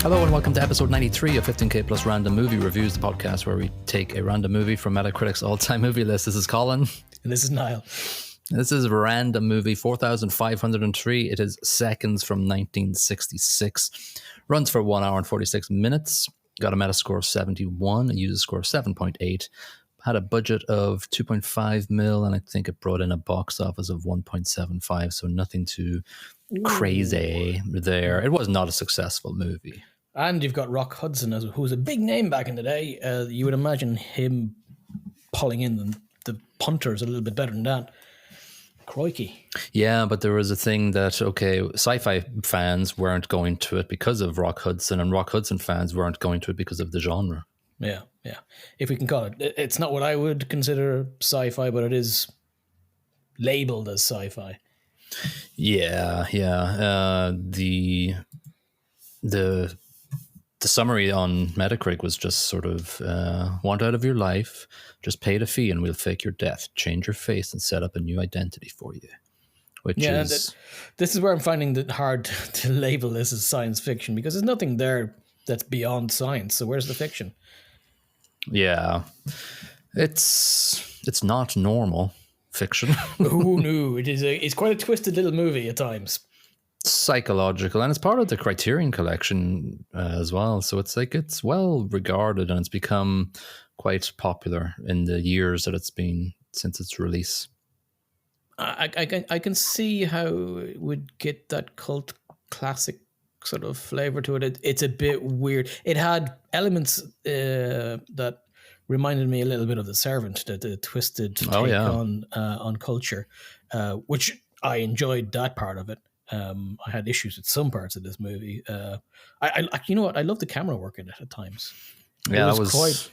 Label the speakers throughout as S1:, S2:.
S1: Hello and welcome to episode 93 of 15K Plus Random Movie Reviews, the podcast where we take a random movie from Metacritic's all-time movie list. This is Colin.
S2: And this is Niall.
S1: This is a random movie, 4,503. It is seconds from 1966. Runs for 1 hour and 46 minutes. Got a Metascore of 71, a user score of 7.8. Had a budget of 2.5 mil, and I think it brought in a box office of 1.75, so nothing too crazy there. It was not a successful movie.
S2: And you've got Rock Hudson, who was a big name back in the day. You would imagine him pulling in the punters a little bit better than that. Crikey.
S1: Yeah, but there was a thing that, okay, sci-fi fans weren't going to it because of Rock Hudson, and Rock Hudson fans weren't going to it because of the genre.
S2: Yeah. If we can call it. It's not what I would consider sci-fi, but it is labeled as sci-fi.
S1: Yeah. The summary on Metacritic was just sort of, want out of your life, just pay the fee and we'll fake your death, change your face and set up a new identity for you.
S2: This is where I'm finding it hard to label this as science fiction, because there's nothing there that's beyond science. So where's the fiction?
S1: Yeah, it's not normal fiction.
S2: Oh no, it's quite a twisted little movie at times.
S1: Psychological, and it's part of the Criterion collection as well. So it's like it's well regarded, and it's become quite popular in the years that it's been since its release.
S2: I can see how it would get that cult classic sort of flavor to it. It's a bit weird. It had elements that reminded me a little bit of The Servant, the twisted take on culture, which I enjoyed that part of it. I had issues with some parts of this movie. I you know what? I love the camera work in it at times.
S1: Yeah,
S2: it was quite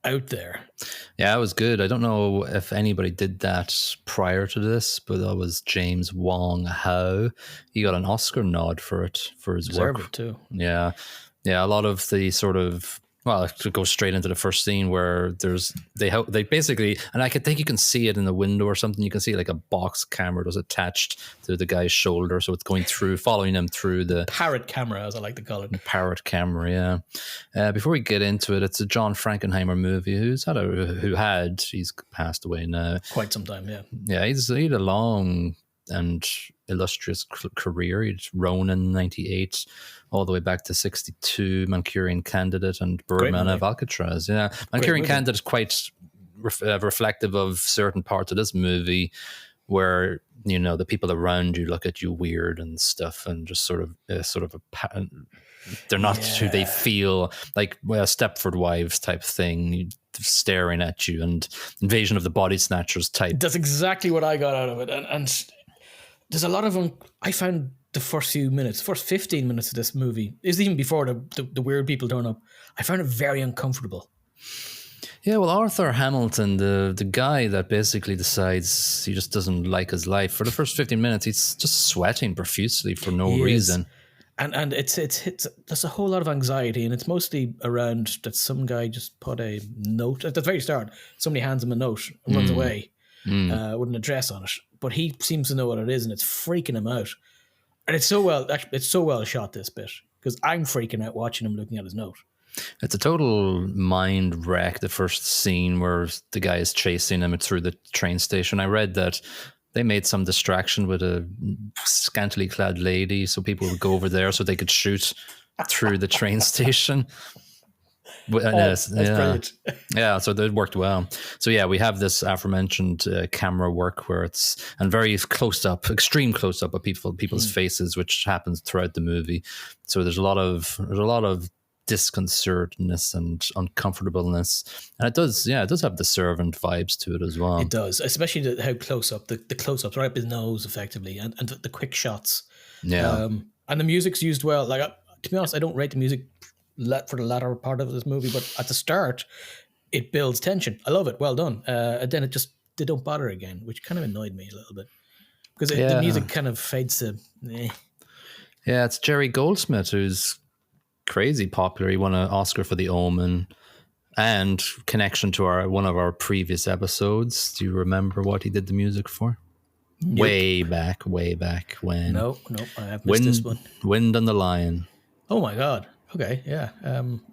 S2: out there.
S1: Yeah, it was good. I don't know if anybody did that prior to this, but that was James Wong Howe. He got an Oscar nod for it, for his work.
S2: It too.
S1: Yeah. A lot of the sort of, well, to go straight into the first scene where they basically, and I think you can see it in the window or something. You can see like a box camera was attached to the guy's shoulder, so it's going through, following him through the
S2: parrot camera, as I like to call it.
S1: Parrot camera, yeah. Before we get into it, it's a John Frankenheimer movie. He's passed away now.
S2: Quite some time, yeah.
S1: Yeah, he had a long and illustrious career. He's Ronin 98 all the way back to 62, Manchurian Candidate and Birdman of Alcatraz. Yeah, Manchurian Candidate is quite reflective of certain parts of this movie where, you know, the people around you look at you weird and stuff, and just sort of they're not who they feel, like a Stepford Wives type thing, staring at you, and Invasion of the Body Snatchers type.
S2: That's exactly what I got out of it. And there's a lot of them. I found the first 15 minutes of this movie, is even before the weird people turn up, I found it very uncomfortable.
S1: Yeah, well, Arthur Hamilton, the guy that basically decides he just doesn't like his life, for the first 15 minutes, he's just sweating profusely for no reason.
S2: And it's there's a whole lot of anxiety, and it's mostly around that some guy just put a note at the very start. Somebody hands him a note and runs away with an address on it, but he seems to know what it is, and it's freaking him out. And it's so well shot, this bit, because I'm freaking out watching him looking at his note.
S1: It's a total mind wreck, the first scene where the guy is chasing him through the train station. I read that they made some distraction with a scantily clad lady, so people would go over there so they could shoot through the train station.
S2: That's brilliant.
S1: Yeah, so that worked well. So yeah, we have this aforementioned camera work where it's, and very close up, extreme close up of people's faces, which happens throughout the movie. So there's a lot of disconcertness and uncomfortableness, and it does have the Servant vibes to it as well.
S2: It does, especially how close up the close ups right up his nose, effectively, and the quick shots.
S1: Yeah,
S2: and the music's used well. Like, to be honest, I don't rate the music for the latter part of this movie, but at the start it builds tension. I love it. Well done. And then they don't bother again, which kind of annoyed me a little bit, because the music kind of fades to
S1: Yeah, it's Jerry Goldsmith, who's crazy popular. He won an Oscar for The Omen, and connection to one of our previous episodes. Do you remember what he did the music for? Nope. Way back when.
S2: No, I have missed this one.
S1: Wind on the Lion.
S2: Oh my God. Okay, yeah.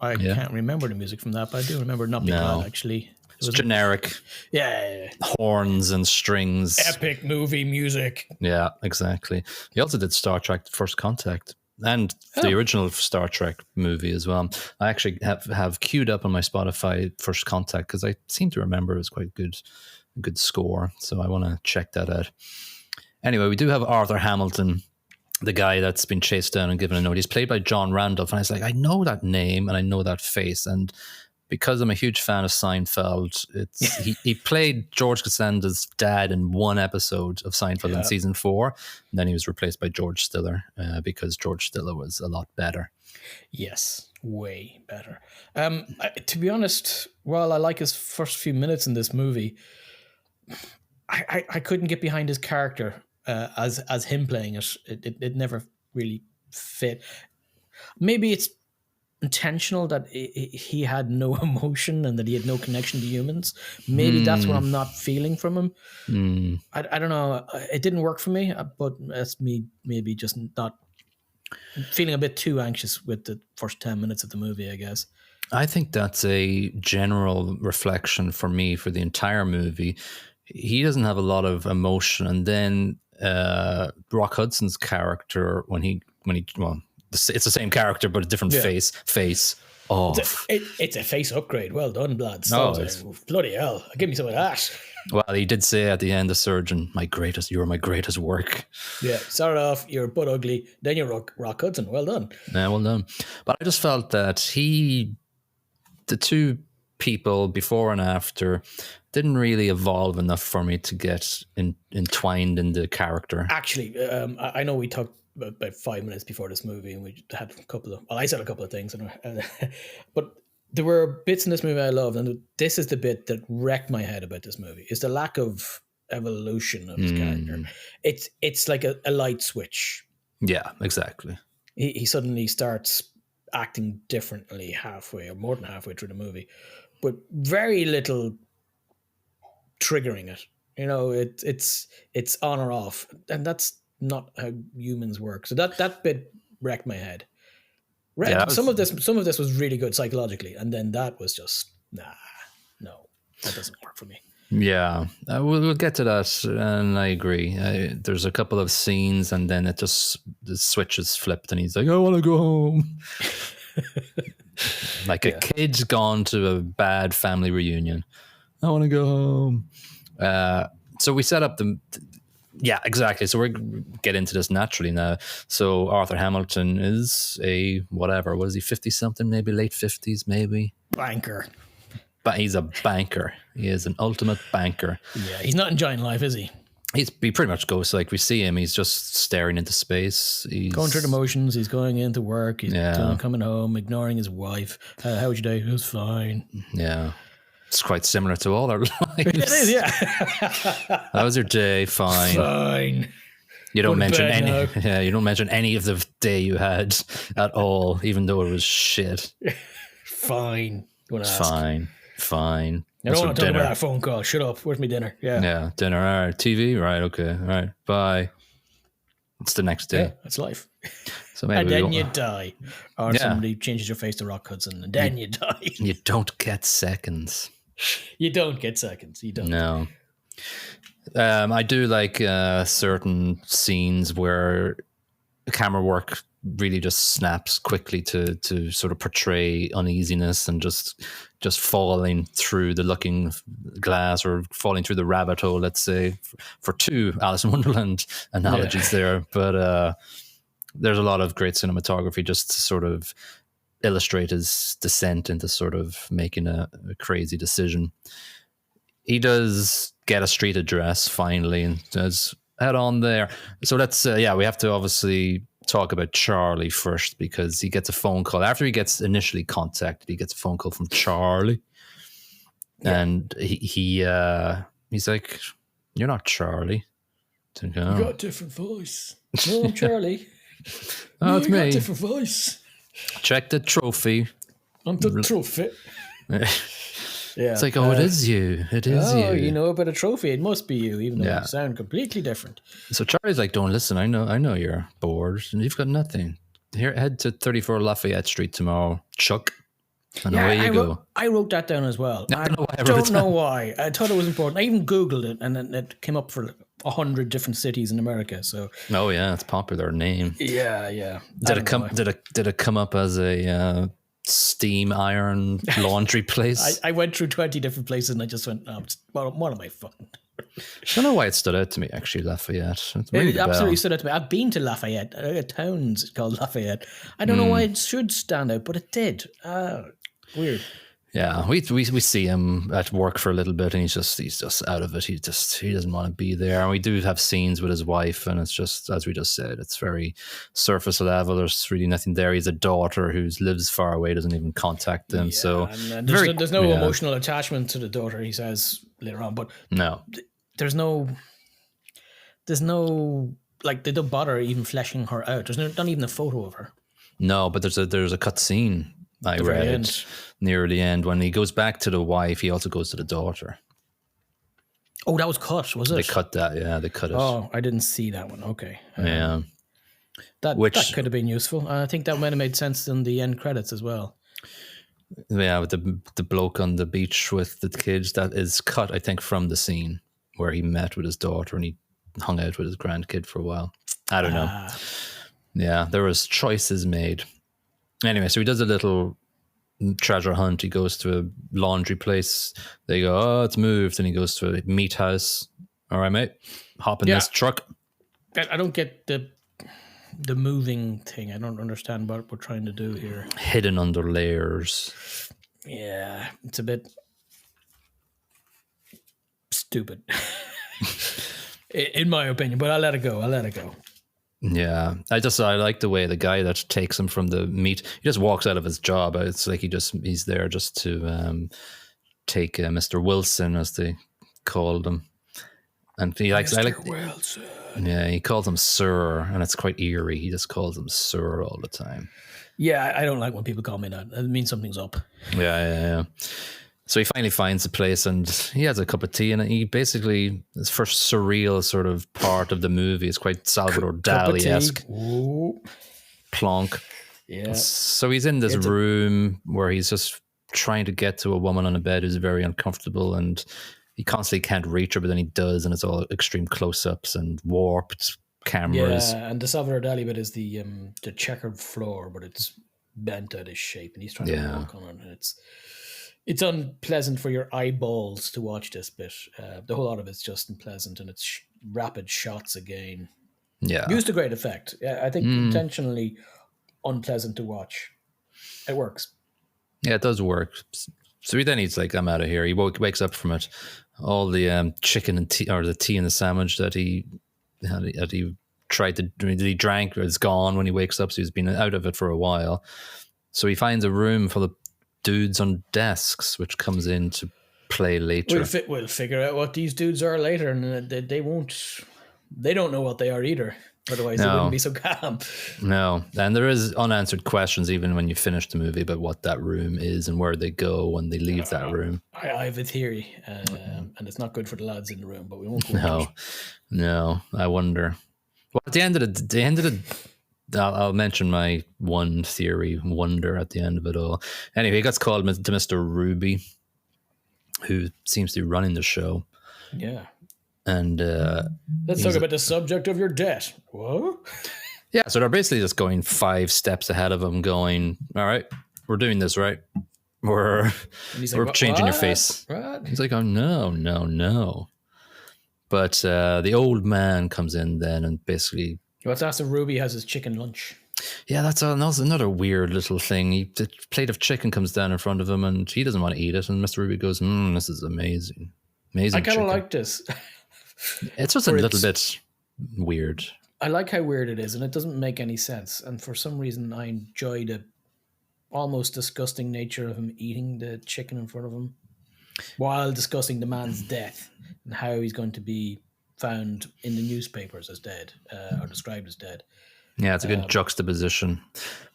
S2: I can't remember the music from that, but I do remember Not Be Glad, actually.
S1: It's generic.
S2: Yeah.
S1: Horns and strings.
S2: Epic movie music.
S1: Yeah, exactly. He also did Star Trek First Contact and the original Star Trek movie as well. I actually have queued up on my Spotify First Contact because I seem to remember it was quite a good score. So I want to check that out. Anyway, we do have Arthur Hamilton, the guy that's been chased down and given a note. He's played by John Randolph. And I was like, I know that name and I know that face. And because I'm a huge fan of Seinfeld, he played George Costanza's dad in one episode of Seinfeld in season 4. And then he was replaced by George Stiller because George Stiller was a lot better.
S2: Yes, way better. To be honest, while I like his first few minutes in this movie, I couldn't get behind his character as him playing it. It never really fit. Maybe it's intentional that he had no emotion and that he had no connection to humans. Maybe that's what I'm not feeling from him. I don't know. It didn't work for me, but that's me maybe just not feeling a bit too anxious with the first 10 minutes of the movie, I guess.
S1: I think that's a general reflection for me for the entire movie. He doesn't have a lot of emotion. And then Rock Hudson's character, when he it's the same character, but a different face off.
S2: It's a face upgrade. Well done, lads.
S1: Oh,
S2: bloody hell. Give me some of that.
S1: Well, he did say at the end, the surgeon, you were my greatest work.
S2: Yeah, started off, you're butt ugly, then you're Rock Hudson. Well done.
S1: Yeah, well done. But I just felt that the two people before and after didn't really evolve enough for me to get entwined in the character.
S2: Actually, I know we talked about 5 minutes before this movie and we had I said a couple of things, but there were bits in this movie I loved, and this is the bit that wrecked my head about this movie, is the lack of evolution of his character. It's like a light switch.
S1: Yeah, exactly.
S2: He suddenly starts acting differently halfway or more than halfway through the movie, but very little triggering it. You know, it's on or off, and that's not how humans work. So that bit wrecked my head. Some of this was really good psychologically, and then that was just no, that doesn't work for me.
S1: Yeah, we'll get to that, and I agree. There's a couple of scenes, and then the switch is flipped, and he's like, "I want to go home," like a kid's gone to a bad family reunion. I want to go home. So we set up yeah, exactly. So we're get into this naturally now. So Arthur Hamilton is what is he, 50 something, maybe late 50s, maybe
S2: banker.
S1: But he's a banker. He is an ultimate banker.
S2: Yeah, he's not enjoying life, is he?
S1: He pretty much goes, like, we see him, he's just staring into space. He's
S2: going through the motions. He's going into work. He's coming home, ignoring his wife. How was your day? It was fine.
S1: Yeah. It's quite similar to all our lives.
S2: It is, yeah.
S1: How was your day? Fine.
S2: Fine.
S1: You don't mention any. Yeah, you don't mention any of the day you had at all, even though it was shit.
S2: Fine.
S1: Fine.
S2: I don't want to talk about that phone call. Shut up. Where's my dinner?
S1: Yeah, dinner. All right. TV. Right. Okay. All right. Bye. It's the next day.
S2: Yeah, that's life.
S1: So maybe
S2: and then you die. Or somebody changes your face to Rock Hudson, and then you die.
S1: You don't get seconds.
S2: You don't get seconds. You don't.
S1: No. I do like certain scenes where the camera work really just snaps quickly to sort of portray uneasiness and just falling through the looking glass or falling through the rabbit hole, let's say, for two Alice in Wonderland analogies there. But there's a lot of great cinematography just to sort of illustrate his descent into sort of making a crazy decision. He does get a street address finally and does head on there. So let's, we have to obviously talk about Charlie first, because he gets a phone call. After he gets initially contacted, he gets a phone call from Charlie. Yeah. And he's like, "You're not Charlie."
S2: You got a different voice. No, I'm Charlie.
S1: Oh, it's me.
S2: Got a different voice.
S1: Check the trophy.
S2: I'm the trophy.
S1: Yeah, it's like, it is you. It is you.
S2: Oh, you know about a trophy. It must be you, even though you sound completely different.
S1: So Charlie's like, "Don't listen. I know you're bored and you've got nothing. Here, head to 34 Lafayette Street tomorrow, Chuck. And away you go.
S2: I wrote that down as well.
S1: I don't know why.
S2: Don't know why. I thought it was important. I even Googled it, and then it came up for 100 different cities in America. So.
S1: Oh yeah, it's a popular name.
S2: Yeah.
S1: Did it come up as a steam iron laundry place?
S2: I went through 20 different places, and I just went, what am I fucking?
S1: I don't know why it stood out to me, actually, Lafayette.
S2: It absolutely stood out to me. I've been to Lafayette. A town's called Lafayette. I don't know why it should stand out, but it did. Weird.
S1: Yeah, we see him at work for a little bit, and he's just out of it. He doesn't want to be there. And we do have scenes with his wife, and it's just, as we just said, it's very surface level. There's really nothing there. He's a daughter who lives far away, doesn't even contact him. So
S2: and there's no emotional attachment to the daughter. He says later on, but
S1: no,
S2: there's no like they don't bother even fleshing her out. There's not even a photo of her.
S1: No, but there's a cut scene. I read near the end when he goes back to the wife. He also goes to the daughter.
S2: Oh, that was cut, was it?
S1: They cut that. Yeah, they cut it.
S2: Oh, I didn't see that one. Okay.
S1: Yeah.
S2: That could have been useful. I think that might have made sense in the end credits as well.
S1: Yeah, with the bloke on the beach with the kids, that is cut, I think, from the scene where he met with his daughter and he hung out with his grandkid for a while. I don't know. Yeah, there was choices made. Anyway, so he does a little treasure hunt. He goes to a laundry place. They go, oh, it's moved. And he goes to a meat house. All right, mate, hop in this truck.
S2: I don't get the moving thing. I don't understand what we're trying to do here.
S1: Hidden under layers.
S2: Yeah, it's a bit stupid, in my opinion. But I'll let it go.
S1: Yeah, I like the way the guy that takes him from the meat, he just walks out of his job. It's like he's there just to take Mr. Wilson, as they called him, and he likes
S2: Mr. Wilson.
S1: Yeah, he calls him Sir, and it's quite eerie. He just calls him Sir all the time.
S2: Yeah, I don't like when people call me that. It means something's up.
S1: Yeah. So he finally finds a place and he has a cup of tea, and he basically, his first surreal sort of part of the movie is quite Salvador Dali-esque. Plonk.
S2: Yeah.
S1: So he's in this room where he's just trying to get to a woman on a bed who's very uncomfortable, and he constantly can't reach her, but then he does, and it's all extreme close-ups and warped cameras.
S2: Yeah, and the Salvador Dali bit is the checkered floor, but it's bent out of shape, and he's trying to walk on it, and it's unpleasant for your eyeballs to watch this bit. The whole lot of it's just unpleasant, and it's rapid shots again.
S1: Yeah.
S2: Used to great effect. I think intentionally unpleasant to watch. It works.
S1: Yeah, it does work. So then he's like, I'm out of here. He wakes up from it. All the chicken and tea, or the tea and the sandwich that he drank is gone when he wakes up. So he's been out of it for a while. So he finds a room full of dudes on desks, which comes into play later.
S2: We'll figure out what these dudes are later, and they don't know what they are either. Otherwise, they wouldn't be so calm.
S1: No, and there is unanswered questions even when you finish the movie about what that room is and where they go when they leave that room.
S2: I have a theory, and it's not good for the lads in the room, but we won't go.
S1: No, I wonder. Well, at the end of the I'll mention my one theory, wonder at the end of it all. Anyway, he gets called to Mr. Ruby, who seems to be running the show.
S2: Yeah.
S1: And
S2: let's talk about the subject of your debt. What?
S1: Yeah, so they're basically just going 5 steps ahead of him, going, all right, we're doing this, right? We're changing your face.
S2: What?
S1: He's like, oh, no. But the old man comes in then and basically...
S2: What's after Ruby has his chicken lunch.
S1: Yeah, that's another weird little thing. The plate of chicken comes down in front of him and he doesn't want to eat it. And Mr. Ruby goes, this is amazing. Amazing.
S2: I kind of like this.
S1: It's just a little bit weird.
S2: I like how weird it is, and it doesn't make any sense. And for some reason, I enjoy the almost disgusting nature of him eating the chicken in front of him while discussing the man's death and how he's going to be found in the newspapers as dead, or described as dead.
S1: Yeah, it's a good juxtaposition.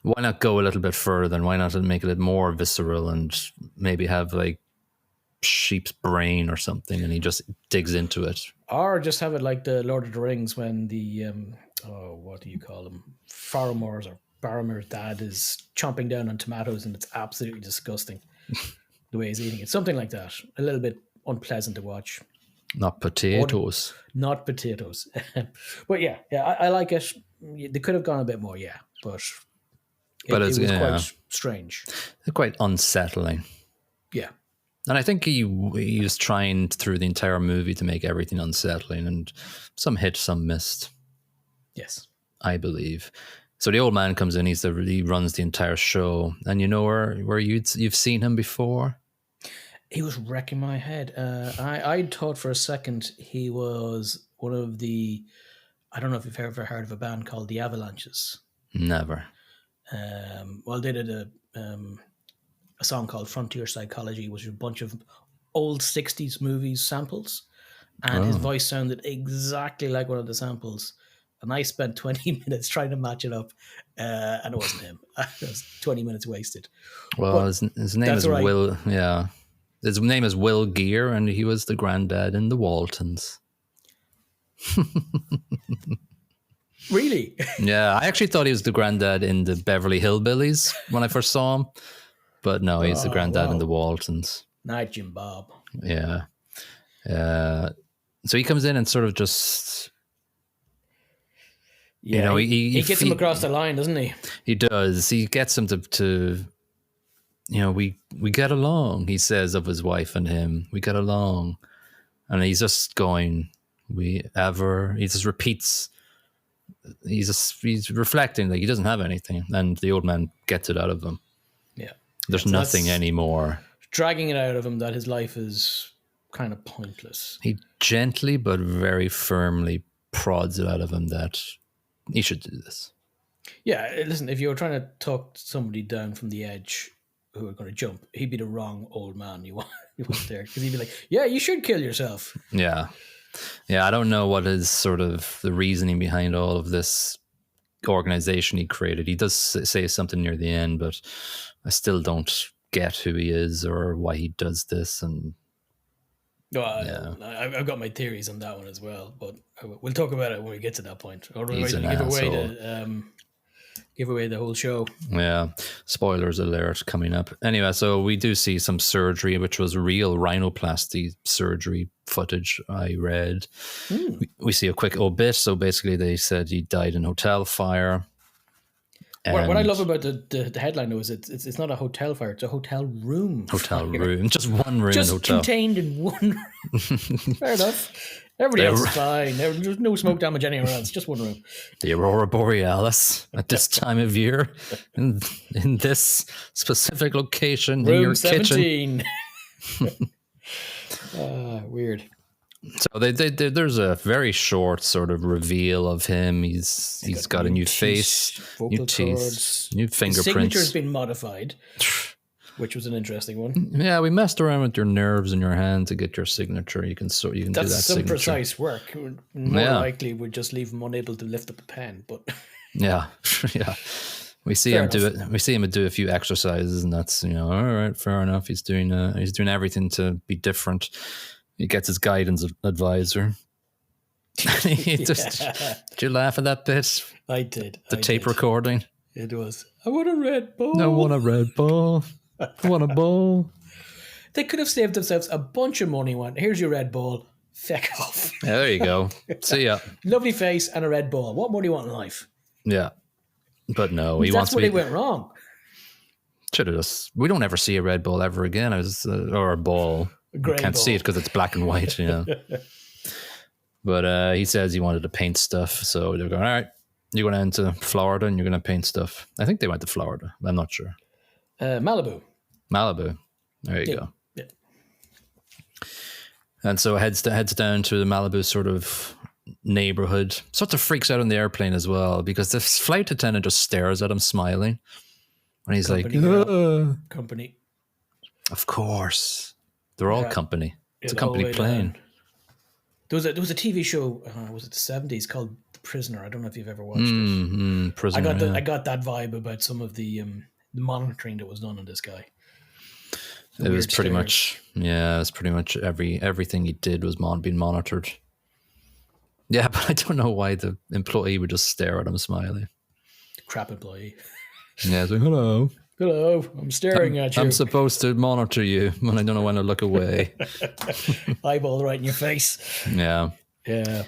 S1: Why not go a little bit further, and why not make it more visceral and maybe have like sheep's brain or something, and he just digs into it?
S2: Or just have it like the Lord of the Rings when the what do you call them? Faramors or Baramir's dad is chomping down on tomatoes, and it's absolutely disgusting the way he's eating it. Something like that. A little bit unpleasant to watch.
S1: Not potatoes.
S2: Not potatoes. But yeah, I like it. They could have gone a bit more, yeah. But it was quite strange.
S1: Quite unsettling.
S2: Yeah.
S1: And I think he was trying through the entire movie to make everything unsettling, and some hit, some missed.
S2: Yes.
S1: I believe. So the old man comes in, he runs the entire show. And you know where you've seen him before?
S2: He was wrecking my head. I thought for a second he was one of the... I don't know if you've ever heard of a band called the Avalanches.
S1: Never.
S2: Well, they did a song called Frontier Psychology, which was a bunch of old 60s movies samples. And his voice sounded exactly like one of the samples. And I spent 20 minutes trying to match it up, and it wasn't him. It was 20 minutes wasted.
S1: Well, his name is Will. Yeah, his name is Will Gear, and he was the granddad in the Waltons.
S2: Really?
S1: Yeah, I actually thought he was the granddad in the Beverly Hillbillies when I first saw him, but no, he's the granddad in the Waltons.
S2: Night Jim Bob.
S1: Yeah. So he comes in and sort of just...
S2: Yeah, he gets him across the line, doesn't he?
S1: He does. He gets him to we get along, he says of his wife and him. We get along. And he's just going, he just repeats. He's reflecting like he doesn't have anything. And the old man gets it out of him.
S2: Yeah.
S1: There's nothing anymore.
S2: Dragging it out of him that his life is kind of pointless.
S1: He gently but very firmly prods it out of him that he should do this.
S2: Yeah, listen, if you were trying to talk somebody down from the edge who are going to jump, he'd be the wrong old man you want there. Because he'd be like, yeah, you should kill yourself.
S1: Yeah. Yeah, I don't know what is sort of the reasoning behind all of this organization he created. He does say something near the end, but I still don't get who he is or why he does this. And
S2: well, yeah. I've got my theories on that one as well, but we'll talk about it when we get to that point. Or
S1: He's an
S2: give away the whole show.
S1: Yeah, spoilers alert coming up. Anyway, so we do see some surgery, which was real rhinoplasty surgery footage I read. We see a quick obit. So basically they said he died in hotel fire.
S2: What I love about the headline though is it's not a hotel fire, it's a hotel room.
S1: Room, just one room.
S2: Just
S1: hotel.
S2: Contained in one room. Fair enough. Everybody else is fine. There's no smoke damage anywhere else. Just one room.
S1: The Aurora Borealis at this time of year, in this specific location,
S2: room
S1: in your
S2: 17.
S1: kitchen.
S2: Weird.
S1: So there's a very short sort of reveal of him. He's got a new face, new teeth, new fingerprints. His
S2: signature's been modified, which was an interesting one.
S1: Yeah, we messed around with your nerves in your hand to get your signature. You can do that.
S2: That's some
S1: signature.
S2: Precise work. More likely, would just leave him unable to lift up a pen. But
S1: yeah. We see him do it. We see him do a few exercises, and that's all right, fair enough. He's doing everything to be different. He gets his guidance advisor. Did you laugh at that bit?
S2: I did.
S1: The tape recording.
S2: It was. I want a red ball.
S1: I want a red ball. I want a ball.
S2: They could have saved themselves a bunch of money. Here's your red ball. Feck off.
S1: Yeah, there you go. See ya.
S2: Lovely face and a red ball. What more do you want in life?
S1: Yeah. But no,
S2: that's where they went wrong.
S1: Should have just. We don't ever see a red ball ever again. Or a ball. You can't see it because it's black and white, But he says he wanted to paint stuff, so they're going, all right, you're going into Florida and you're going to paint stuff. I think they went to Florida. I'm not sure.
S2: Malibu.
S1: There you go.
S2: Yeah.
S1: And so heads down to the Malibu sort of neighborhood. Sort of freaks out on the airplane as well because the flight attendant just stares at him smiling. And he's
S2: company.
S1: Of course. They're all company. It's a company plane.
S2: There was a TV show, was it the 70s, called The Prisoner. I don't know if you've ever watched it.
S1: Prisoner,
S2: I got that vibe about some of the monitoring that was done on this guy.
S1: It was pretty much everything he did was being monitored. Yeah, but I don't know why the employee would just stare at him smiling.
S2: crap employee.
S1: Yeah, it's like, hello.
S2: Hello, I'm staring at you.
S1: I'm supposed to monitor you when I don't know when to look away.
S2: Eyeball right in your face.
S1: Yeah.
S2: Yeah.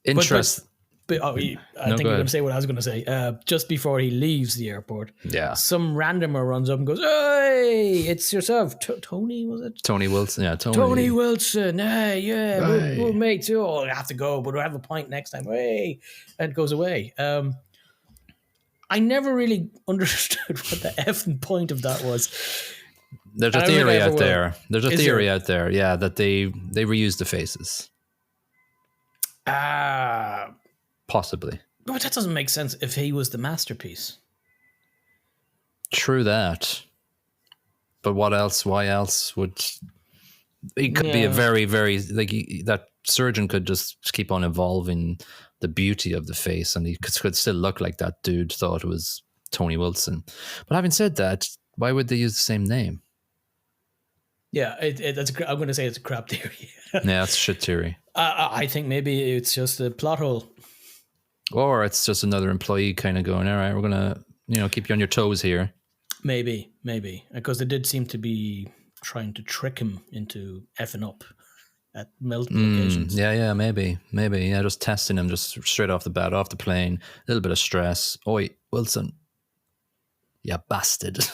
S1: Interest.
S2: But I think you're going to say what I was going to say. Just before he leaves the airport, some randomer runs up and goes, "Hey, it's yourself, Tony, was it?
S1: Tony Wilson, yeah,
S2: Tony Wilson. Hey, yeah, we're mates. Oh, I have to go, but we'll have a pint next time. Hey," and goes away. I never really understood what the effing point of that was.
S1: There's a theory out there. There's a theory out there, yeah, that they reused the faces. Possibly.
S2: But that doesn't make sense if he was the masterpiece.
S1: True that. But what else? Why else would... It could be a very, very... Like, that surgeon could just keep on evolving the beauty of the face, and he could still look like that dude thought it was Tony Wilson. But having said that, why would they use the same name?
S2: Yeah, I'm going to say it's a crap theory.
S1: Yeah, it's a shit theory.
S2: I think maybe it's just a plot hole.
S1: Or it's just another employee kind of going, all right, we're going to, keep you on your toes here.
S2: Maybe. Because they did seem to be trying to trick him into effing up at multiple occasions.
S1: Yeah, maybe. Yeah, just testing him just straight off the bat, off the plane, a little bit of stress. Oi, Wilson. Yeah, bastard.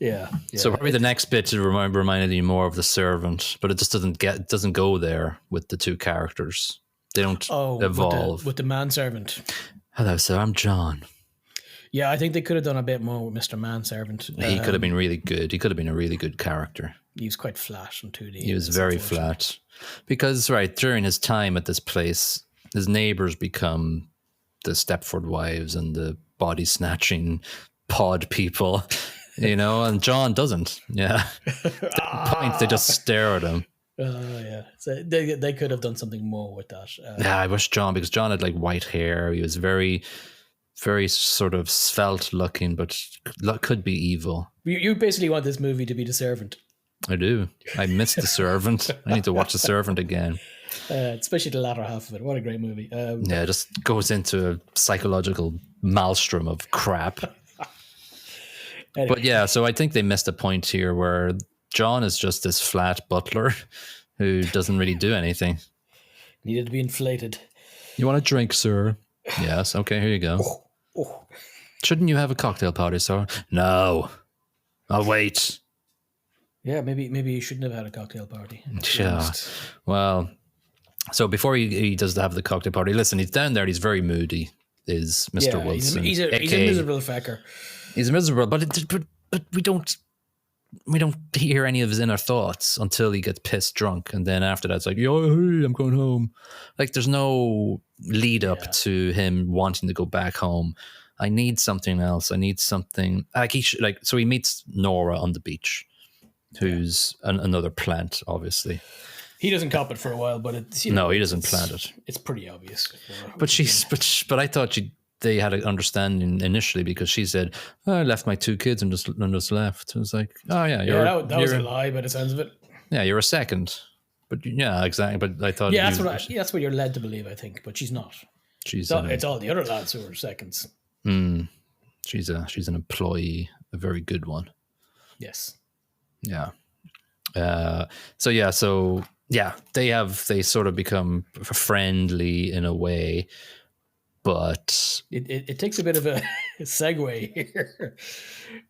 S2: Yeah.
S1: So probably the next bit reminded you more of The Servant, but it just doesn't go there with the two characters. They don't evolve.
S2: With the manservant.
S1: Hello, sir, I'm John.
S2: Yeah, I think they could have done a bit more with Mr. Manservant.
S1: He could have been really good. He could have been a really good character.
S2: He was quite flat on 2D.
S1: He was very flat. Because, during his time at this place, his neighbours become the Stepford wives and the body-snatching pod people, and John doesn't. Yeah. Point, they just stare at him.
S2: Yeah. So they could have done something more with that.
S1: I wish because John had white hair. He was very, very sort of svelte looking, but could be evil.
S2: You basically want this movie to be The Servant.
S1: I do. I missed The Servant. I need to watch The Servant again.
S2: Especially the latter half of it. What a great movie.
S1: It just goes into a psychological maelstrom of crap. Anyway. But yeah, so I think they missed a point here where John is just this flat butler who doesn't really do anything.
S2: Needed to be inflated.
S1: You want a drink, sir? Yes. Okay, here you go. Shouldn't you have a cocktail party, sir? No. I'll wait.
S2: Yeah, maybe you shouldn't have had a cocktail party.
S1: Yeah. Well, so before he does have the cocktail party, listen, he's down there. He's very moody. Is Mr. Wilson?
S2: He's a miserable fecker.
S1: He's miserable, but we don't hear any of his inner thoughts until he gets pissed drunk, and then after that, it's like, yo, hey, I'm going home. There's no lead up to him wanting to go back home. I need something else. I need something so he meets Nora on the beach, who's another plant, obviously.
S2: He doesn't cop it for a while, but it's
S1: he doesn't plant it.
S2: It's pretty obvious.
S1: But I thought they had an understanding initially, because she said, I left my two kids and just left. It was like, oh yeah,
S2: that was a lie by the sounds of it.
S1: Yeah, you're a second. But yeah, exactly. But I thought
S2: that's what you're led to believe, I think. But she's not. It's all the other lads who are seconds.
S1: She's an employee, a very good one.
S2: Yes.
S1: Yeah. They sort of become friendly in a way, but
S2: it takes a bit of a segue here.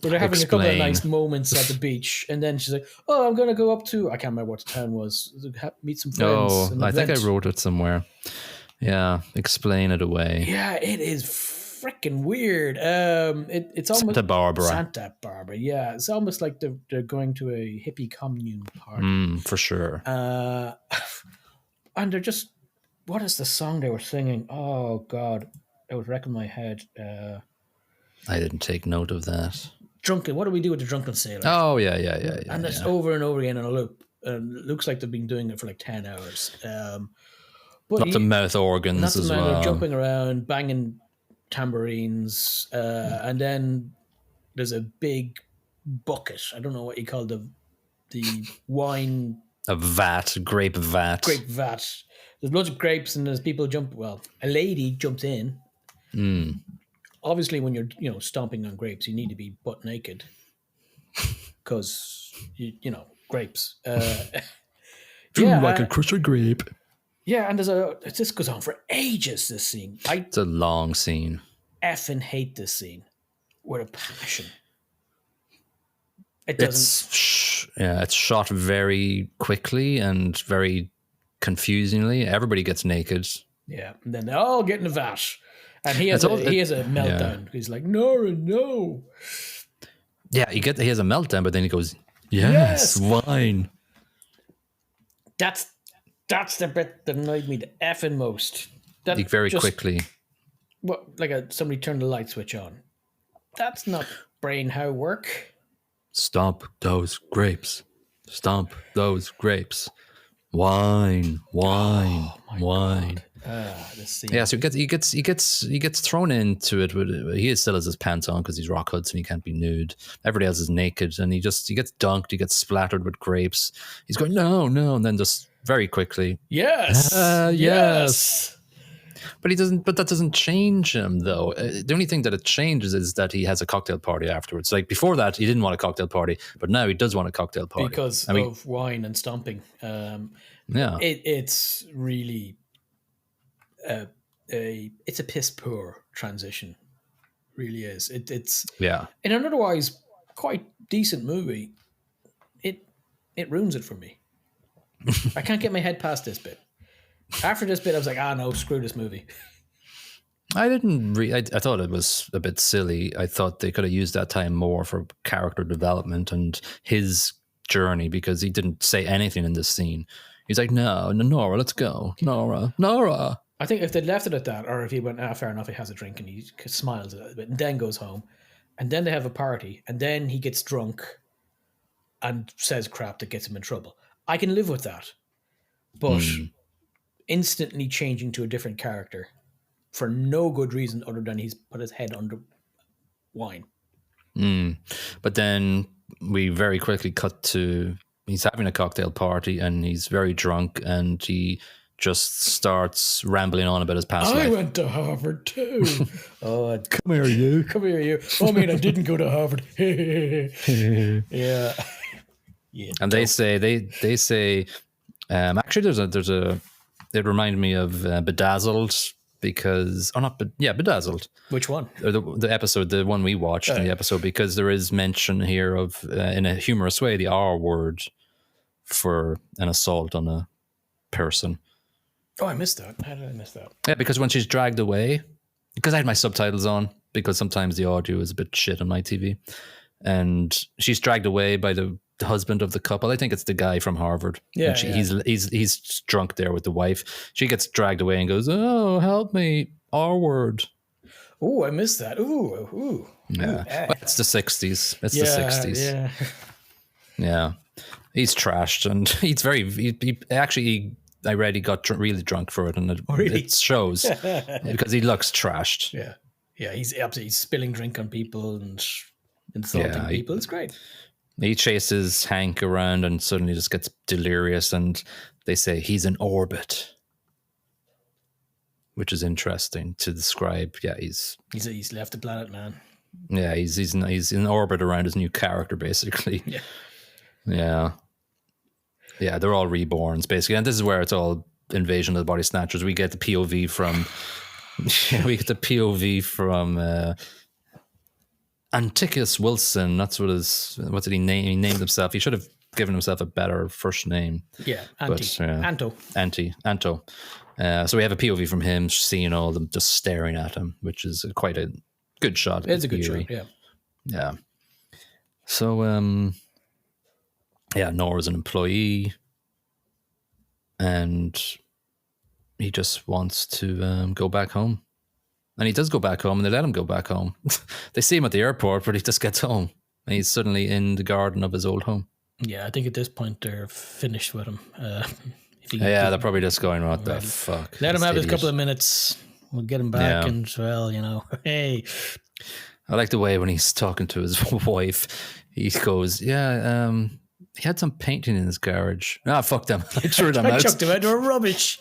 S2: But they're having a couple of nice moments at the beach, and then she's like, "Oh, I'm going to go up to, I can't remember what the town was, meet some friends."
S1: Oh, I think I wrote it somewhere. Yeah, explain it away.
S2: Yeah, it is freaking weird. It's almost Santa Barbara. Yeah, it's almost like they're going to a hippie commune party.
S1: For sure.
S2: And they're just, what is the song they were singing? Oh God, it was wrecking my head.
S1: I didn't take note of that.
S2: Drunken. What do we do with the drunken sailor?
S1: Oh yeah.
S2: And it's over and over again on a loop. It looks like they've been doing it for 10 hours. But
S1: lots of mouth organs as well.
S2: Jumping around, banging tambourines, and then there's a big bucket. I don't know what you call the wine.
S1: A vat, grape vat.
S2: Grape vat. There's loads of grapes, and there's people a lady jumps in, Obviously, when you're stomping on grapes, you need to be butt naked because grapes.
S1: Like a crushed grape.
S2: Yeah, and this goes on for ages. This scene,
S1: It's a long scene.
S2: Effing hate this scene with a passion. It doesn't.
S1: It's shot very quickly and very confusingly. Everybody gets naked.
S2: Yeah, and then they all get in the vat, and he has a meltdown. Yeah. He's like, Nora, no.
S1: Yeah, he has a meltdown, but then he goes, yes. Wine.
S2: That's the bit that annoyed me the effing most.
S1: Very quickly.
S2: What, like somebody turned the light switch on. That's not brain how work.
S1: Stomp those grapes. Stomp those grapes. Wine.
S2: Wine.
S1: Yeah, so he gets thrown into it. He still has his pants on because he's Rock Hudson. He can't be nude. Everybody else is naked, and he gets dunked. He gets splattered with grapes. He's going no, and then just very quickly, yes. But he doesn't. But that doesn't change him, though. The only thing that it changes is that he has a cocktail party afterwards. Like before that, he didn't want a cocktail party, but now he does want a cocktail party
S2: because of wine and stomping. It's really it's a piss poor transition. Really is. It's in an otherwise quite decent movie. It ruins it for me. I can't get my head past this bit. After this bit, I was like, no, screw this movie.
S1: I didn't I thought it was a bit silly. I thought they could have used that time more for character development and his journey, because he didn't say anything in this scene. He's like, no, Nora, let's go. Nora.
S2: I think if they'd left it at that, or if he went, fair enough, he has a drink and he smiles a little bit and then goes home, and then they have a party, and then he gets drunk and says crap that gets him in trouble. I can live with that. But instantly changing to a different character for no good reason other than he's put his head under wine.
S1: But then we very quickly cut to he's having a cocktail party and he's very drunk and he just starts rambling on about his past life.
S2: I went to Harvard too.
S1: Come here, you.
S2: Oh, I didn't go to Harvard. Yeah.
S1: And they say actually there's a it reminded me of Bedazzled because Bedazzled.
S2: Which one?
S1: Or the episode, the one we watched in the episode, because there is mention here of in a humorous way the R word for an assault on a person.
S2: Oh, I missed that. How did I miss that?
S1: Yeah, because when she's dragged away, because I had my subtitles on, because sometimes the audio is a bit shit on my TV, and she's dragged away by the husband of the couple. I think it's the guy from Harvard.
S2: Yeah,
S1: he's drunk there with the wife. She gets dragged away and goes, "Oh, help me, R word."
S2: Oh, I missed that. Ooh.
S1: Yeah, but it's the 60s. It's the 60s.
S2: Yeah.
S1: Yeah. He's trashed, and he's I read he got really drunk for it, and it shows because he looks trashed.
S2: Yeah. He's spilling drink on people and insulting people. It's great.
S1: He chases Hank around and suddenly just gets delirious, and they say he's in orbit, which is interesting to describe. Yeah, he's
S2: left the planet, man.
S1: Yeah, he's in orbit around his new character, basically. Yeah. They're all reborns, basically, and this is where it's all Invasion of the Body Snatchers. We get the POV from Anticus Wilson. That's what did he name? He named himself. He should have given himself a better first name.
S2: Yeah,
S1: Anto. So we have a POV from him, seeing all of them just staring at him, which is quite a good shot.
S2: It's a good shot.
S1: Yeah. So Nora's an employee, and he just wants to go back home. And he does go back home, and they let him go back home. They see him at the airport, but he just gets home, and he's suddenly in the garden of his old home.
S2: Yeah, I think at this point they're finished with him.
S1: They're probably just going, what the fuck?
S2: Let him have his couple of minutes. We'll get him back, and hey.
S1: I like the way when he's talking to his wife, he goes, he had some painting in his garage. Fuck them. I threw them out.
S2: I chucked them out. They were rubbish.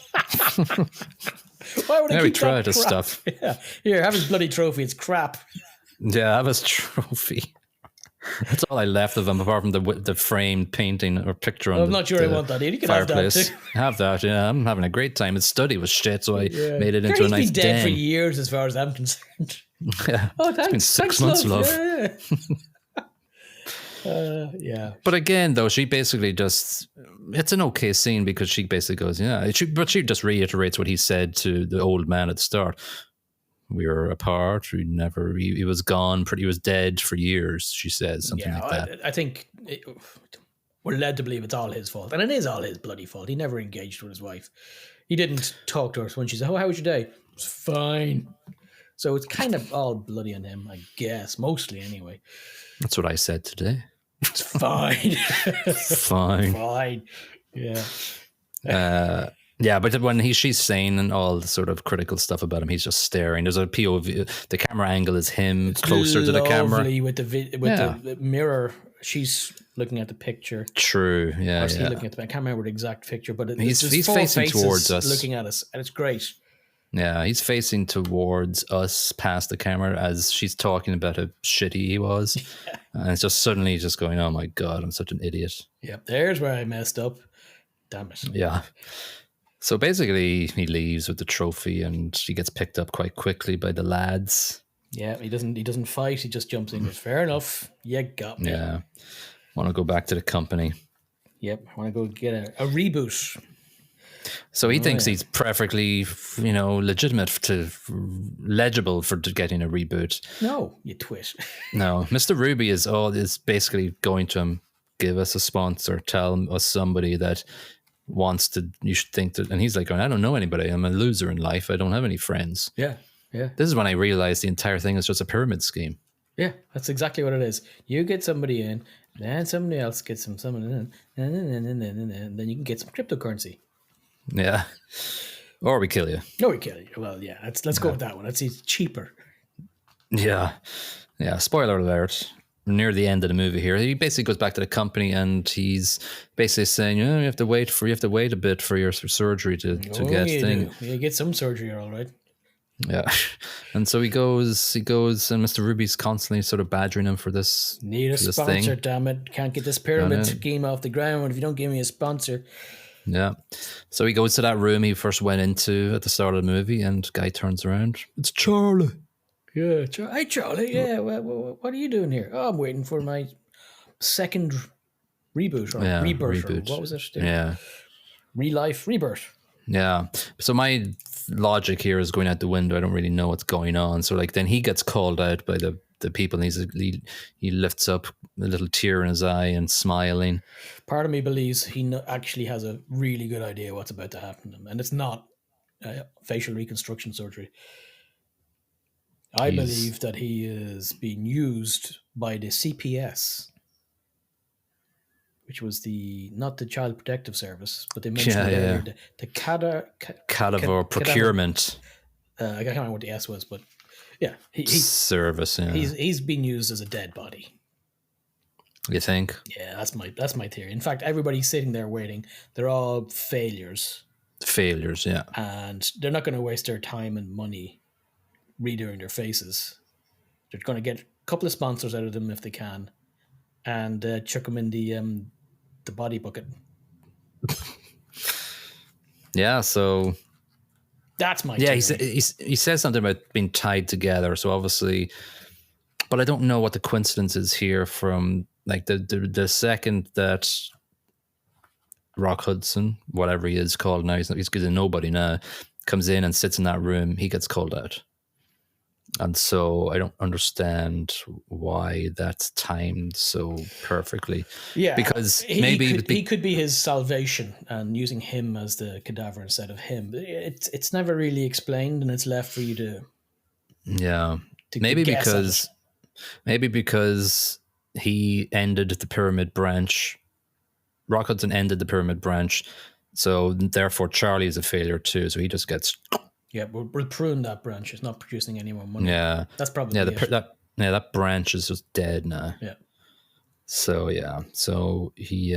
S2: Why would I
S1: Yeah, we
S2: keep
S1: tried
S2: that
S1: this
S2: crap?
S1: stuff.
S2: Yeah. Here, have his bloody trophy. It's crap.
S1: Yeah, I have his trophy. That's all I left of him, apart from the framed painting or picture on
S2: I'm not sure I want that. You can
S1: fireplace.
S2: have that too.
S1: Have that, yeah. I'm having a great time. His study was shit, so I made it into
S2: Sure,
S1: a nice
S2: he's been dead for
S1: den.
S2: years, as far as I'm concerned.
S1: Yeah.
S2: Oh, thanks.
S1: It's been 6 months, love.
S2: Yeah.
S1: But again, though, she basically just, it's an okay scene because she basically goes, yeah, but she just reiterates what he said to the old man at the start. We were apart. He was gone. He was dead for years, she says, something like that.
S2: I think we're led to believe it's all his fault. And it is all his bloody fault. He never engaged with his wife. He didn't talk to her when she said, oh, how was your day? It was fine. So it's kind of all bloody on him, I guess. Mostly, anyway.
S1: That's what I said today.
S2: It's fine.
S1: Fine.
S2: Fine. Yeah.
S1: Yeah, but when she's saying and all the sort of critical stuff about him, he's just staring. There's a POV. The camera angle is him closer to the camera.
S2: With the mirror, she's looking at the picture.
S1: True. Yeah.
S2: Or is he looking at the? I can't remember the exact picture, but
S1: he's
S2: four
S1: facing
S2: faces
S1: towards us,
S2: looking at us, and it's great.
S1: Yeah, he's facing towards us past the camera as she's talking about how shitty he was, and it's just suddenly just going, "Oh my god, I'm such an idiot."
S2: Yep, there's where I messed up. Damn it.
S1: Yeah. So basically, he leaves with the trophy, and he gets picked up quite quickly by the lads.
S2: Yeah, he doesn't fight. He just jumps in. Goes, fair enough. You got me.
S1: Yeah. Want to go back to the company.
S2: Yep. I want to go get a reboot.
S1: So he thinks he's perfectly, legitimate legible for getting a reboot.
S2: No, you twit.
S1: No, Mr. Ruby is basically going to him, give us a sponsor, tell us somebody that wants to, you should think that, and he's like, I don't know anybody. I'm a loser in life. I don't have any friends.
S2: Yeah.
S1: This is when I realized the entire thing is just a pyramid scheme.
S2: Yeah, that's exactly what it is. You get somebody in, then somebody else gets someone in, and then you can get some cryptocurrency.
S1: Yeah. Or we kill you.
S2: No, we kill you. Well, yeah, let's go with that one. That's cheaper.
S1: Yeah. Yeah. Spoiler alert. Near the end of the movie here, he basically goes back to the company and he's basically saying, you have to wait a bit for your surgery to get thing.
S2: You get some surgery, all right.
S1: Yeah. And so he goes, and Mr. Ruby's constantly sort of badgering him for this.
S2: Need a sponsor, damn it. Can't get this pyramid scheme off the ground if you don't give me a sponsor. Yeah.
S1: So he goes to that room he first went into at the start of the movie, and guy turns around. It's Charlie.
S2: Yeah. Hey, Charlie. Yeah. What are you doing here? Oh, I'm waiting for my second reboot or rebirth. Or what was it?
S1: Yeah.
S2: Rebirth.
S1: Yeah. So my logic here is going out the window. I don't really know what's going on. So then he gets called out by the people, and he lifts up a little tear in his eye and smiling.
S2: Part of me believes he actually has a really good idea what's about to happen to him, and it's not facial reconstruction surgery. I believe that he is being used by the CPS, which was not the Child Protective Service, but they mentioned earlier, the
S1: cadaver procurement.
S2: I can't remember what the S was, but yeah,
S1: service. Yeah,
S2: he's being used as a dead body.
S1: You think?
S2: Yeah, that's my theory. In fact, everybody's sitting there waiting. They're all failures.
S1: Failures, yeah.
S2: And they're not going to waste their time and money redoing their faces. They're going to get a couple of sponsors out of them if they can, and chuck them in the body bucket.
S1: Yeah, so
S2: that's my theory.
S1: He says something about being tied together. So obviously, but I don't know what the coincidence is here. From like the second that Rock Hudson, whatever he is called now, he's a nobody now, comes in and sits in that room, he gets called out. And so I don't understand why that's timed so perfectly.
S2: Yeah,
S1: because
S2: he could be his salvation, and using him as the cadaver instead of him. It's never really explained, and it's left for you to.
S1: Yeah, maybe because he ended the pyramid branch. Rock Hudson ended the pyramid branch, so therefore Charlie is a failure too. So he just gets.
S2: Yeah, we'll prune that branch. It's not producing any more money.
S1: Yeah,
S2: that's probably
S1: that branch is just dead now.
S2: Yeah.
S1: So he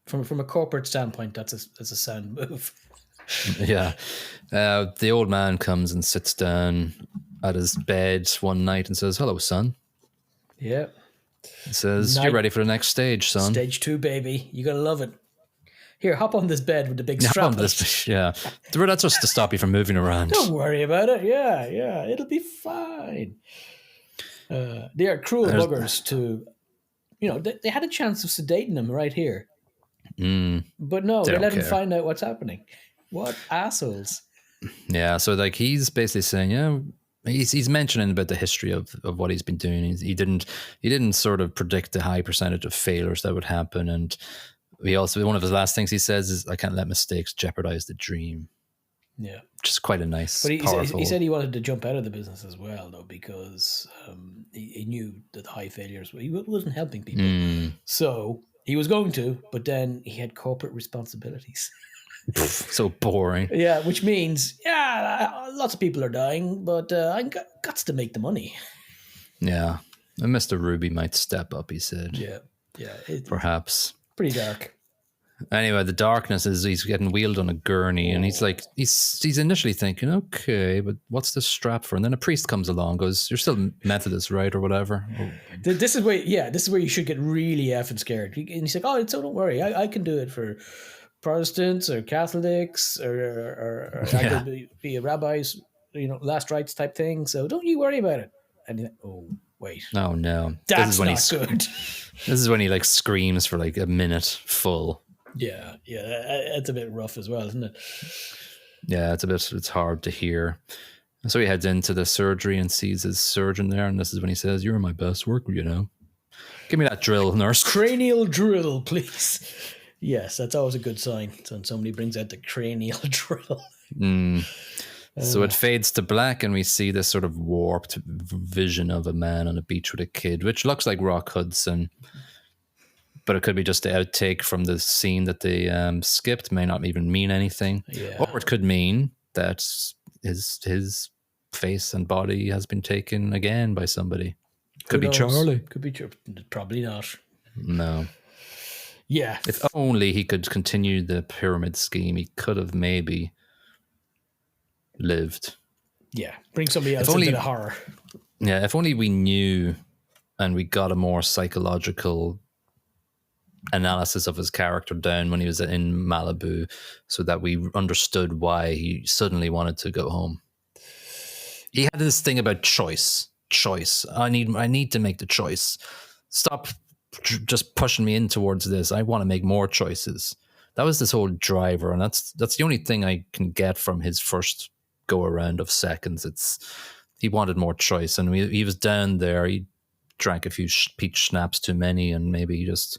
S2: from a corporate standpoint, that's a sound move.
S1: Yeah. The old man comes and sits down at his bed one night and says, "Hello, son."
S2: Yeah.
S1: He says, "You're ready for the next stage, son."
S2: Stage 2, baby. You're going to love it. Here, hop on this bed with the big
S1: Hop
S2: strap.
S1: on this, yeah. That's just to stop you from moving around.
S2: Don't worry about it. Yeah. It'll be fine. They are cruel buggers to, they had a chance of sedating him right here. But no, they let him find out what's happening. What assholes.
S1: Yeah, so like he's basically saying, he's mentioning about the history of what he's been doing. He didn't sort of predict the high percentage of failures that would happen, and one of his last things he says is, "I can't let mistakes jeopardize the dream."
S2: Yeah,
S1: which is quite a nice.
S2: But
S1: he
S2: said he wanted to jump out of the business as well, though, because he knew that high failures, he wasn't helping people. So he was going to, but then he had corporate responsibilities.
S1: So boring.
S2: Yeah, which means, lots of people are dying, but I got to make the money.
S1: Yeah, and Mr. Ruby might step up, he said.
S2: Yeah.
S1: Perhaps.
S2: Pretty dark.
S1: Anyway, the darkness is he's getting wheeled on a gurney, and he's like, he's initially thinking, okay, but what's this strap for? And then a priest comes along, goes, "You're still Methodist, right, or whatever."
S2: This is where you should get really effing scared. And he's like, "Oh, so don't worry, I can do it for Protestants or Catholics or I could be a rabbi's, last rites type thing. So don't you worry about it." And he's like, "Oh, wait.
S1: Oh no,
S2: that's not good."
S1: This is when he like screams for like a minute full.
S2: Yeah, it's a bit rough as well, isn't it?
S1: Yeah, it's hard to hear. So he heads into the surgery and sees his surgeon there, and this is when he says, "You're my best work, Give me that drill, nurse."
S2: Cranial drill, please. Yes, that's always a good sign when somebody brings out the cranial drill.
S1: So it fades to black, and we see this sort of warped vision of a man on a beach with a kid, which looks like Rock Hudson. But it could be just the outtake from the scene that they skipped. May not even mean anything.
S2: Yeah.
S1: Or it could mean that his face and body has been taken again by somebody. Could be Charlie.
S2: Could be probably not.
S1: No.
S2: Yeah.
S1: If only he could continue the pyramid scheme, he could have maybe lived.
S2: Yeah. Bring somebody else into the horror.
S1: Yeah, if only we knew and we got a more psychological analysis of his character down when he was in Malibu, so that we understood why he suddenly wanted to go home. He had this thing about choice. I need to make the choice. Stop just pushing me in towards this. I want to make more choices. That was this whole driver, and that's the only thing I can get from his first go around of Seconds. He wanted more choice, and he was down there. He drank a few peach schnapps too many, and maybe he just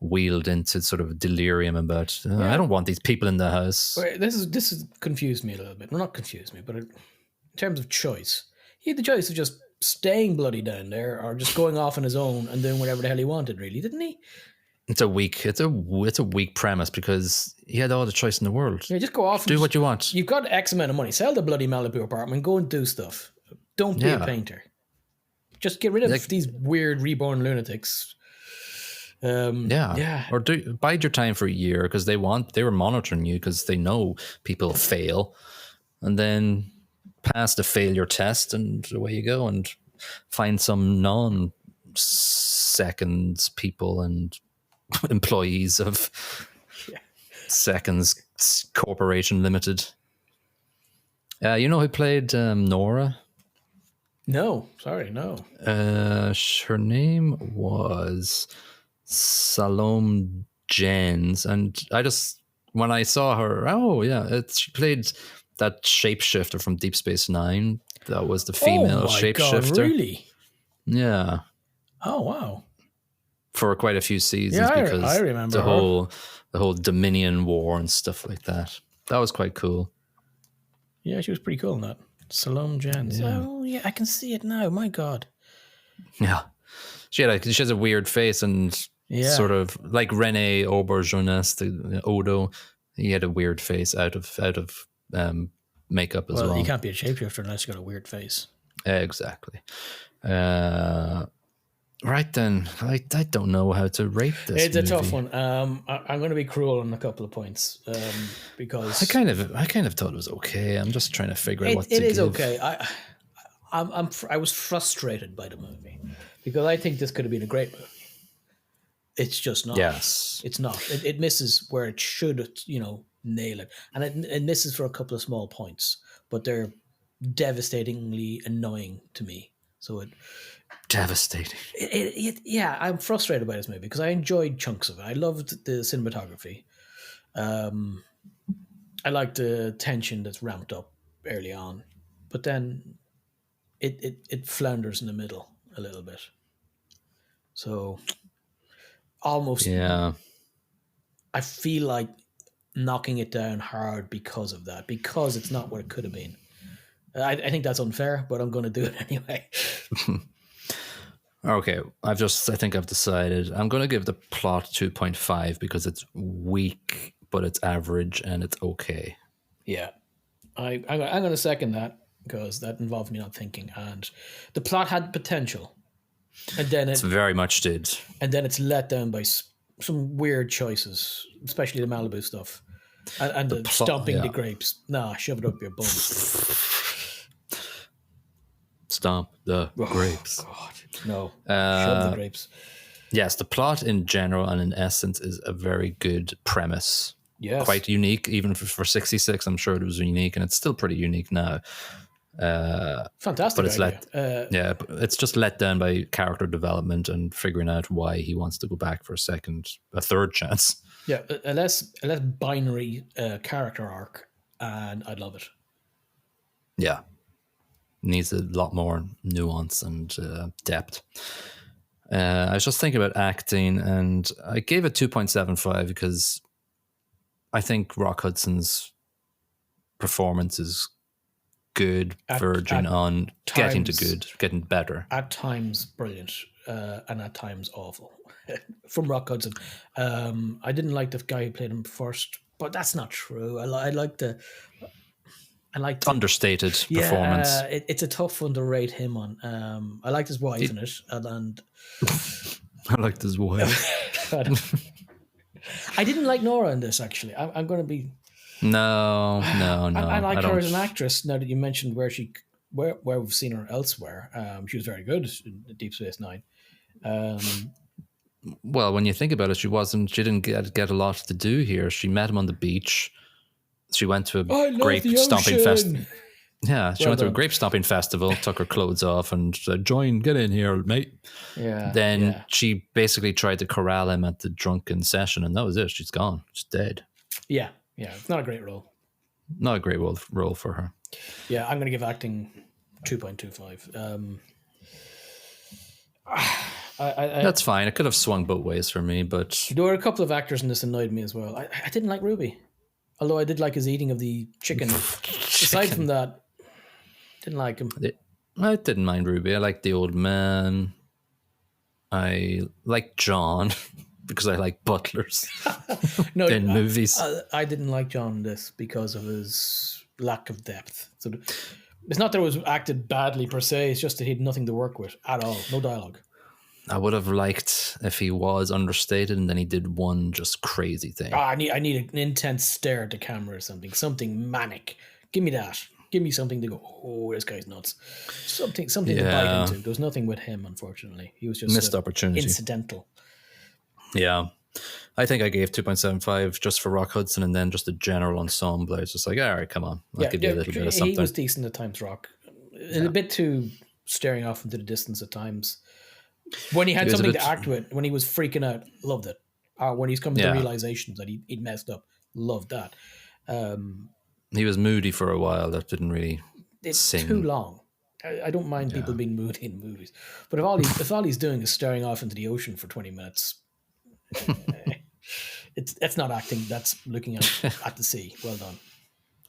S1: wheeled into sort of delirium about, I don't want these people in the house.
S2: Wait, this is confused me a little bit. Well, not confused me, but in terms of choice, he had the choice of just staying bloody down there or just going off on his own and doing whatever the hell he wanted, really, didn't he?
S1: It's a weak premise, because he had all the choice in the world.
S2: Yeah, just go off.
S1: Do what you want.
S2: You've got X amount of money. Sell the bloody Malibu apartment. Go and do stuff. Don't be a painter. Just get rid of these weird reborn lunatics.
S1: Or bide your time for a year, because they were monitoring you because they know people fail, and then pass the failure test, and away you go, and find some non-Seconds people and employees of Seconds Corporation Limited. You know who played Nora?
S2: No, sorry, no.
S1: Her name was Salome Jens, and when I saw her, she played that shapeshifter from Deep Space Nine. That was the female shapeshifter.
S2: God, really?
S1: Yeah.
S2: Oh wow.
S1: For quite a few seasons, because
S2: I remember
S1: the whole Dominion War and stuff like that. That was quite cool.
S2: Yeah, she was pretty cool in that. Salome Jens. Yeah. Oh yeah, I can see it now. My God.
S1: Yeah. She has a weird face, and sort of like Rene Auberjonois, the Odo. He had a weird face out of makeup as well.
S2: Well, you can't be a shapeshifter unless you got a weird face.
S1: Exactly. Right then, I don't know how to rate this.
S2: It's
S1: movie.
S2: a tough one. I'm going to be cruel on a couple of points because
S1: I kind of thought it was okay. I'm just trying to figure out what to
S2: it is
S1: give.
S2: okay. I was frustrated by the movie because I think this could have been a great movie. It's just not.
S1: Yes.
S2: It's not. It misses where it should, nail it. And it misses for a couple of small points, but they're devastatingly annoying to me. So
S1: Devastating.
S2: Yeah, I'm frustrated by this movie because I enjoyed chunks of it. I loved the cinematography. I liked the tension that's ramped up early on, but then it flounders in the middle a little bit. So almost,
S1: Yeah.
S2: I feel like knocking it down hard because of that, because it's not what it could have been. I think that's unfair, but I'm going to do it anyway.
S1: Okay, I think I've decided. I'm going to give the plot 2.5 because it's weak, but it's average and it's okay.
S2: Yeah. I'm going to second that because that involved me not thinking. And the plot had potential. And then
S1: it very much did.
S2: And then it's let down by some weird choices, especially the Malibu stuff. And the stomping the grapes. Nah, shove it up your bum.
S1: Stomp the grapes.
S2: God, no. Shove the grapes.
S1: Yes, the plot in general and in essence is a very good premise.
S2: Yes.
S1: Quite unique, even for 66. I'm sure it was unique, and it's still pretty unique now.
S2: Fantastic
S1: but it's
S2: idea.
S1: but it's just let down by character development and figuring out why he wants to go back for a third chance.
S2: Yeah, a less binary character arc, and I'd love it.
S1: Yeah. Needs a lot more nuance and depth. I was just thinking about acting, and I gave it 2.75 because I think Rock Hudson's performance is good, verging on getting better.
S2: At times brilliant, and at times awful. From Rock Hudson. I didn't like the guy who played him first, but that's not true. I like the
S1: understated performance.
S2: It's a tough one to rate him on. I liked his wife in it, and
S1: I liked his wife.
S2: I didn't like Nora in this. Actually, I'm going to be.
S1: No.
S2: I like her as an actress. Now that you mentioned where we've seen her elsewhere, she was very good in Deep Space Nine.
S1: Well, when you think about it, she didn't get a lot to do here. She met him on the beach. She went to a grape stomping festival. Yeah, she went to a grape stomping festival, took her clothes off, and said, get in here, mate.
S2: Yeah.
S1: Then she basically tried to corral him at the drunken session, and that was it. She's gone. She's dead.
S2: Yeah. It's not a great role.
S1: Not a great role for her.
S2: Yeah, I'm going to give acting 2.25.
S1: That's fine. It could have swung both ways for me, but
S2: there were a couple of actors in this annoyed me as well. I didn't like Ruby, although I did like his eating of the chicken. Aside from that, didn't like him.
S1: I didn't mind Ruby. I liked the old man. I like John because I like butlers in movies.
S2: I didn't like John in this because of his lack of depth. So it's not that it was acted badly per se. It's just that he had nothing to work with at all. No dialogue.
S1: I would have liked if he was understated and then he did one just crazy thing.
S2: I need an intense stare at the camera or something manic. Give me that. Give me something to go, oh, this guy's nuts. Something to bite into. There was nothing with him, unfortunately. He was just
S1: missed opportunity.
S2: Incidental.
S1: Yeah. I think I gave 2.75 just for Rock Hudson and then just a general ensemble. I was just like, all right, come on. I'll give you a little bit of something.
S2: He was decent at times, Rock. A bit too staring off into the distance at times. When he had something to act with, when he was freaking out, loved it. When he's coming to realizations that he'd messed up, loved that.
S1: He was moody for a while. That didn't really sing.
S2: Too long. I don't mind people being moody in movies, but if all he's doing is staring off into the ocean for 20 minutes, that's not acting. That's looking at the sea. Well done.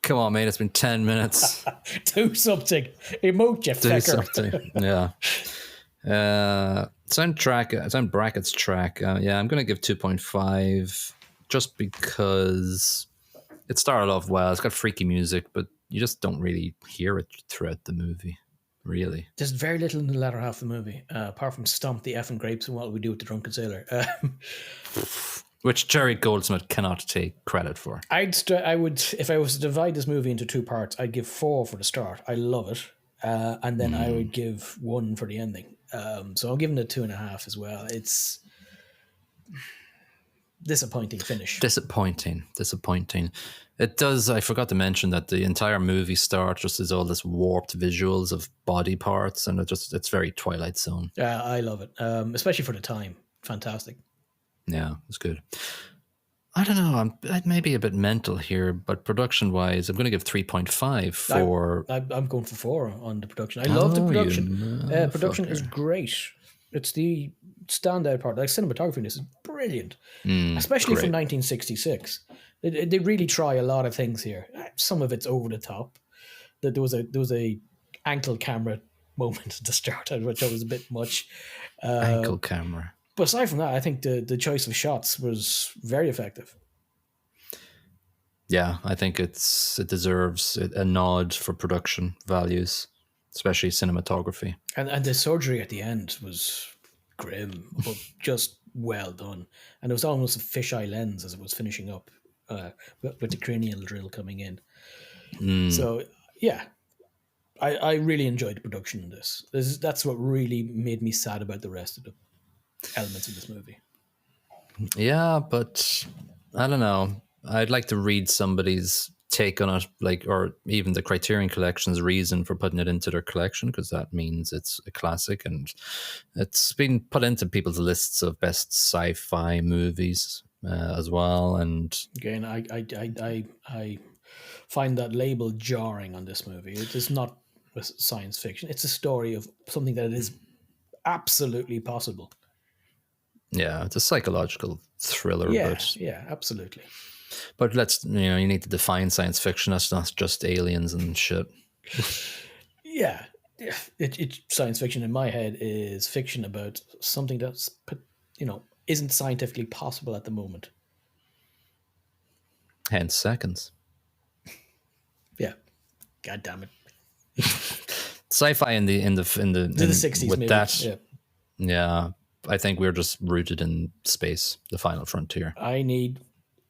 S1: Come on, mate. It's been 10 minutes.
S2: Do something. Emote, you fecker.
S1: Something. Yeah. Sound brackets track. I'm going to give 2.5 just because it started off well. It's got freaky music, but you just don't really hear it throughout the movie. Really?
S2: There's very little in the latter half of the movie, apart from stomp the effing grapes and what we do with the drunken sailor.
S1: Which Jerry Goldsmith cannot take credit for.
S2: I would, if I was to divide this movie into two parts, I'd give 4 for the start. I love it. And then I would give 1 for the ending. So I'm giving it 2.5 as well. It's disappointing finish.
S1: Disappointing. It does. I forgot to mention that the entire movie starts just as all this warped visuals of body parts, and it's very Twilight Zone.
S2: I love it, especially for the time. Fantastic.
S1: Yeah, it's good. I don't know. I may be a bit mental here, but production-wise, I'm going to give 3.5 for.
S2: I'm going for 4 on the production. I love the production. Production is great. It's the standout part. Like cinematography in this is brilliant, especially
S1: great.
S2: from 1966. They really try a lot of things here. Some of it's over the top. There was a ankle camera moment at the start, which was a bit much.
S1: Ankle camera.
S2: But aside from that, I think the choice of shots was very effective.
S1: Yeah, I think it deserves a nod for production values, especially cinematography.
S2: And the surgery at the end was grim, but just well done. And it was almost a fisheye lens as it was finishing up with the cranial drill coming in. So, yeah, I really enjoyed the production in this. That's what really made me sad about the rest of the elements of this movie.
S1: Yeah, but I don't know. I'd like to read somebody's take on it, or even the Criterion Collection's reason for putting it into their collection, because that means it's a classic and it's been put into people's lists of best sci-fi movies as well. And
S2: again, I find that label jarring on this movie. It is not science fiction. It's a story of something that is absolutely possible.
S1: Yeah, it's a psychological thriller.
S2: Yeah, absolutely.
S1: But you need to define science fiction. That's not just aliens and shit.
S2: Yeah. It science fiction in my head is fiction about something that's, isn't scientifically possible at the moment.
S1: Hence seconds.
S2: Yeah. God damn it.
S1: Sci-fi in the
S2: 60s
S1: with
S2: maybe.
S1: that. Yeah. I think we're just rooted in space, the final frontier.
S2: I need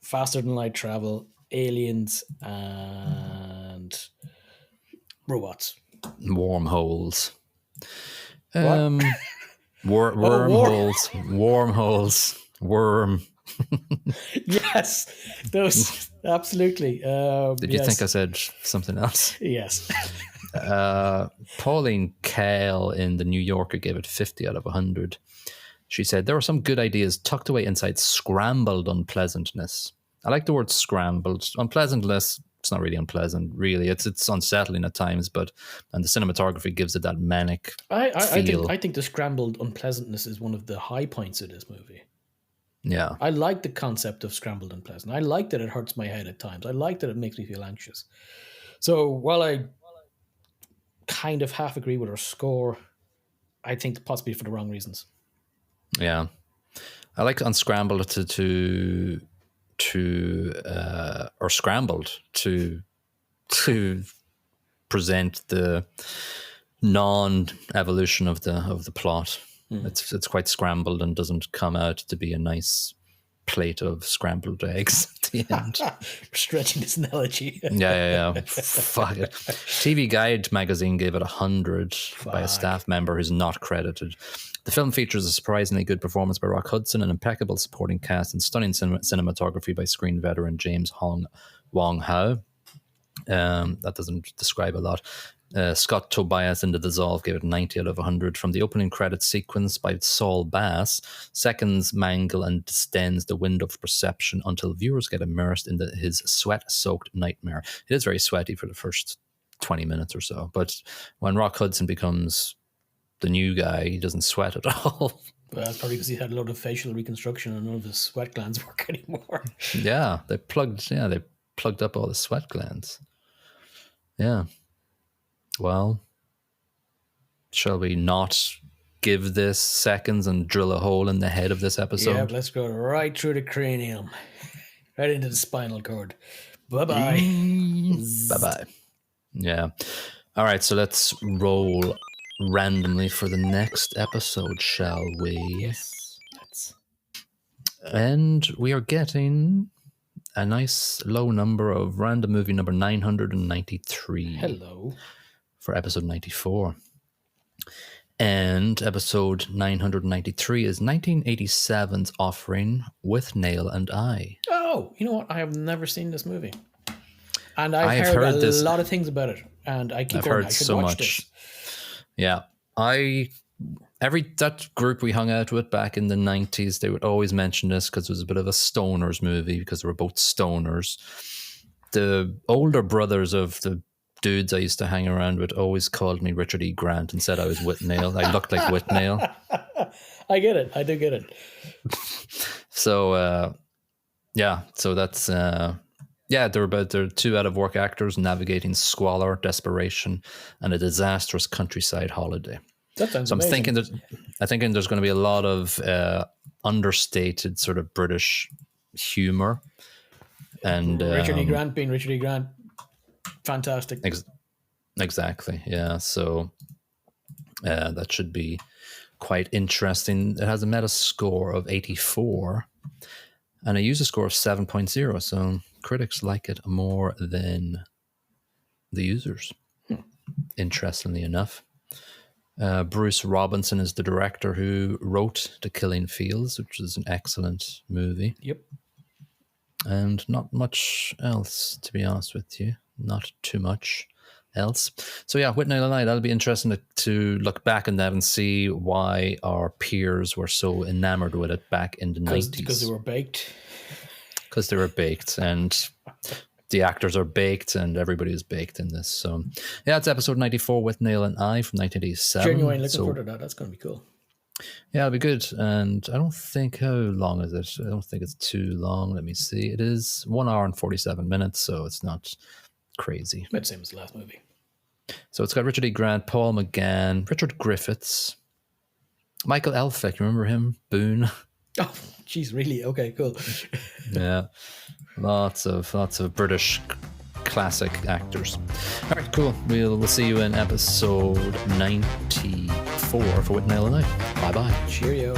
S2: faster than light travel, aliens, and robots.
S1: Wormholes.
S2: Wormholes.
S1: Wormholes. Worm.
S2: Yes, those absolutely.
S1: Did you think I said something else?
S2: Yes.
S1: Pauline Kael in The New Yorker gave it 50 out of 100. She said, there were some good ideas tucked away inside scrambled unpleasantness. I like the word scrambled. Unpleasantness, it's not really unpleasant, really. It's unsettling at times, and the cinematography gives it that manic feel.
S2: I think the scrambled unpleasantness is one of the high points of this movie.
S1: Yeah.
S2: I like the concept of scrambled unpleasant. I like that it hurts my head at times. I like that it makes me feel anxious. So while I kind of half agree with her score, I think possibly for the wrong reasons.
S1: Yeah, I like unscrambled or scrambled to present the non-evolution of the plot. It's quite scrambled and doesn't come out to be a nice plate of scrambled eggs at the end.
S2: We're stretching this analogy.
S1: Yeah. Fuck it. TV Guide magazine gave it 100 by a staff member who's not credited. The film features a surprisingly good performance by Rock Hudson, an impeccable supporting cast, and stunning cinematography by screen veteran James Wong Howe. That doesn't describe a lot. Scott Tobias in The Dissolve gave it 90 out of 100. From the opening credits sequence by Saul Bass, seconds mangle and distends the window of perception until viewers get immersed in his sweat-soaked nightmare. It is very sweaty for the first 20 minutes or so, but when Rock Hudson becomes the new guy, he doesn't sweat at all.
S2: Well, that's probably because he had a lot of facial reconstruction and none of his sweat glands work anymore.
S1: Yeah, they plugged up all the sweat glands. Yeah. Well, shall we not give this seconds and drill a hole in the head of this episode?
S2: Yeah, let's go right through the cranium, right into the spinal cord. Bye-bye.
S1: Bye-bye. Yeah. All right, so let's roll randomly for the next episode, shall we?
S2: Yes. Let's.
S1: And we are getting a nice low number of random movie number 993.
S2: Hello.
S1: For episode 94. And episode 993 is 1987's Offering with Nail and I.
S2: Oh, you know what? I have never seen this movie. And I've
S1: I've
S2: heard a lot of things about it. And I keep going, I should
S1: so
S2: watch
S1: much.
S2: this.
S1: Yeah. That group we hung out with back in the 90s, they would always mention this because it was a bit of a stoners movie because they were both stoners. The older brothers of the dudes I used to hang around with always called me Richard E. Grant and said I was Whitnail. I looked like Whitnail.
S2: I get it. I do get it.
S1: So, so that's... they're two out-of-work actors navigating squalor, desperation, and a disastrous countryside holiday.
S2: That sounds
S1: so I'm
S2: amazing.
S1: thinking there's going to be a lot of understated sort of British humor. And
S2: Richard E. Grant being Richard E. Grant. Fantastic.
S1: Exactly, yeah. So that should be quite interesting. It has a meta score of 84 and a user score of 7.0, so critics like it more than the users, interestingly enough. Bruce Robinson is the director who wrote The Killing Fields, which is an excellent movie.
S2: Yep.
S1: And not much else, to be honest with you. Not too much else. So yeah, Whitney and I, that'll be interesting to look back on that and see why our peers were so enamored with it back in the 90s.
S2: Because they were baked.
S1: Because they were baked, and the actors are baked, and everybody is baked in this. So yeah, it's episode 94 with Neil and I from 1987.
S2: Genuinely looking forward to that. That's going to be cool.
S1: Yeah, it'll be good. And I don't think, how long is it? I don't think it's too long. Let me see. It is 1 hour and 47 minutes, so it's not crazy.
S2: About the same as the last movie.
S1: So it's got Richard E. Grant, Paul McGann, Richard Griffiths, Michael Elphick. Remember him? Boone.
S2: Oh, geez, really? Okay, cool.
S1: Yeah, lots of British classic actors. All right, cool. We'll see you in episode 94 for Whitnail and I. Bye bye.
S2: Cheerio.